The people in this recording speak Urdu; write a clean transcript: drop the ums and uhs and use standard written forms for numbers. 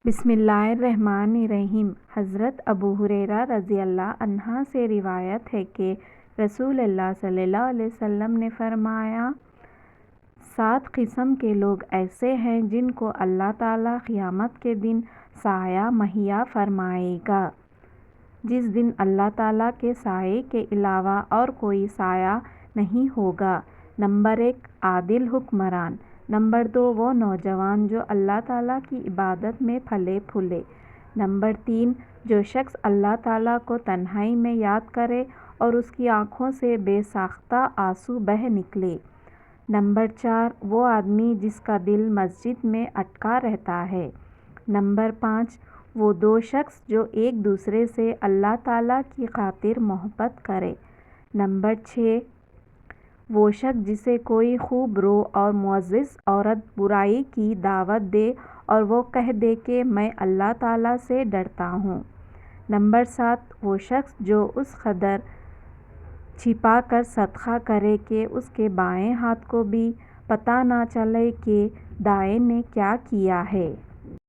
بسم اللہ الرحمن الرحیم۔ حضرت ابو ہریرہ رضی اللہ عنہ سے روایت ہے کہ رسول اللہ صلی اللہ علیہ وسلم نے فرمایا، 7 قسم کے لوگ ایسے ہیں جن کو اللہ تعالیٰ قیامت کے دن سایہ مہیا فرمائے گا، جس دن اللہ تعالیٰ کے سائے کے علاوہ اور کوئی سایہ نہیں ہوگا۔ نمبر 1، عادل حکمران۔ نمبر 2، وہ نوجوان جو اللہ تعالیٰ کی عبادت میں پھلے پھولے۔ نمبر 3، جو شخص اللہ تعالیٰ کو تنہائی میں یاد کرے اور اس کی آنکھوں سے بے ساختہ آنسو بہہ نکلے۔ نمبر 4، وہ آدمی جس کا دل مسجد میں اٹکا رہتا ہے۔ نمبر 5، وہ 2 شخص جو ایک دوسرے سے اللہ تعالیٰ کی خاطر محبت کرے۔ نمبر 6، وہ شخص جسے کوئی خوب رو اور معزز عورت برائی کی دعوت دے اور وہ کہہ دے کہ میں اللہ تعالیٰ سے ڈرتا ہوں۔ نمبر 7، وہ شخص جو اس قدر چھپا کر صدقہ کرے کہ اس کے بائیں ہاتھ کو بھی پتہ نہ چلے کہ دائیں نے کیا کیا ہے۔